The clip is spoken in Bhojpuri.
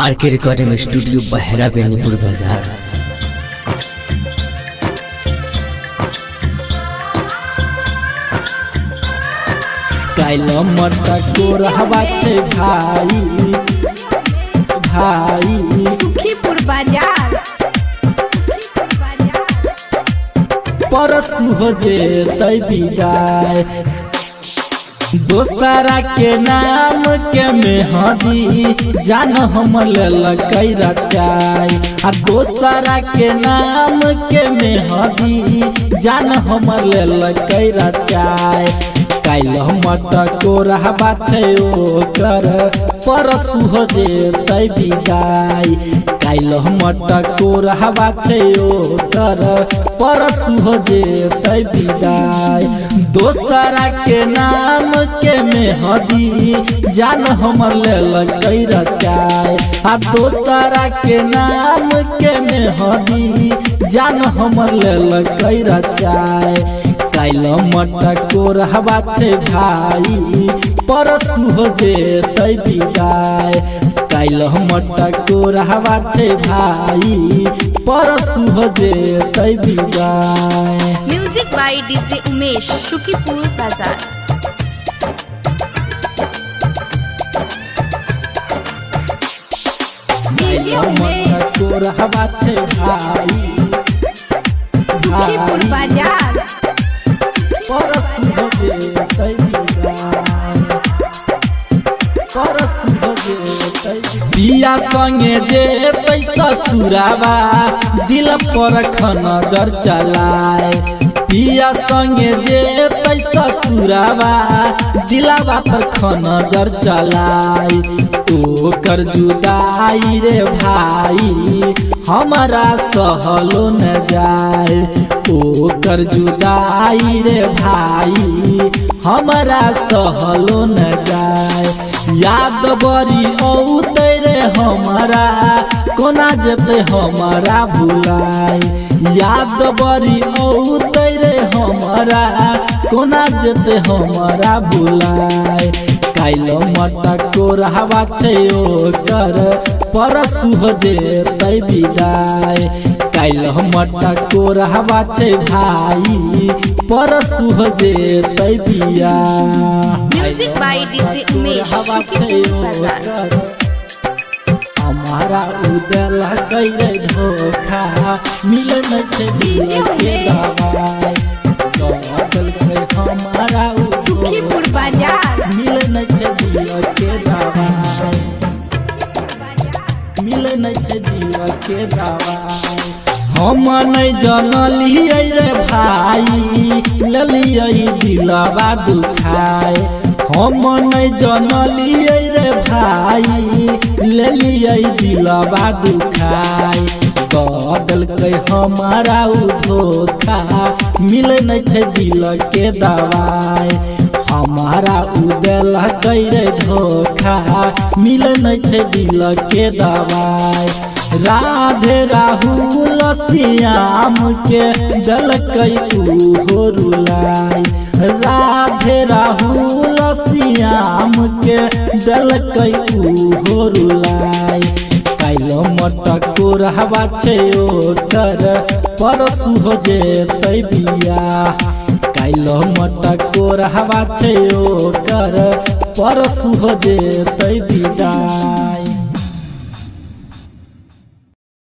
आरके रिकॉर्डिंग स्टूडियो बहरा बेनीपुर बाजार। काइलो मटा गोरहवा छे भाई भाई सुखीपुर बाजार परसु हो जेतै विदाई दोसरा के नाम के मेहदी जान हम ललकै रचाई आ दोसरा के नाम के मेहदी जान हम ललकै रचाई काइलो मटा गोरहवा छे ओकर परसु हो जेतै विदाई काइलो मटा गोरहवा छे ओकर परसु हो जेतै विदाई दोसरा के नाम के मेहदी जान हमर ललकै रचाई आ दोसरा के नाम के मेहदी जान हमर ललकै रचाई काइलो मटा गोरहवा छे भाई परसु हो जेतै विदाई काइलो मटा गोरहवा छे भाई परसु हो जेतै विदाई। Music by DJ Umesh Sukhipur Bazaar. काइलो मटा गोरहवा छे भाई सुखीपुर बाजार परसु हो जेतै विदाई परसु हो जेतै बिया संगे जेतै ससुरावा दिल पर नजर चलाए बिया संगे जेतै ससुरावा दिलवा पर नजर चलाए ओकर जुदाई रे भाई हमारा सहलो न जाए ओकर जुदाई रे भाई हमारा सहलो न जाए याद बड़ी औते रे हमारा कोना जते हमारा भुलाई याद बड़ी औते रे हमारा कोना जते हमारा भुलाई काइलो मटा गोरहवा छे ओकर परसु हो जेतै विदाई काइलो मटा गोरहवा छे भाई परसु हो जेतै बिया। Music by DJ Umesh Sukhipur Bazaar. हमारा उदल गई धोखा मिले न छे दिल के दवाई बदल गई हमारा सुखीपुर बाजार मिले न छे दिल के दवाई मिले न छे दिल के दवाई हम नहीं जानलिए रे भाई ललिए दिलवा दुखाए हम नहीं जानलिए रे भाई ललिए दिलवा दुखाए बदल गई हमारा धोखा मिले न छे दिल के दवाई हमारा उदल गई रे धोखा मिले न छे दिल के दवाई राधे राहुल श्याम के दल कई हो रुलाई राधे राहुल श्याम के दल कई हो रुलाई काइलो मटा गोरहवा छे ओकर परसु हो जेतै बिया काइलो मटा गोरहवा छे ओकर परसु हो जेतै विदाई।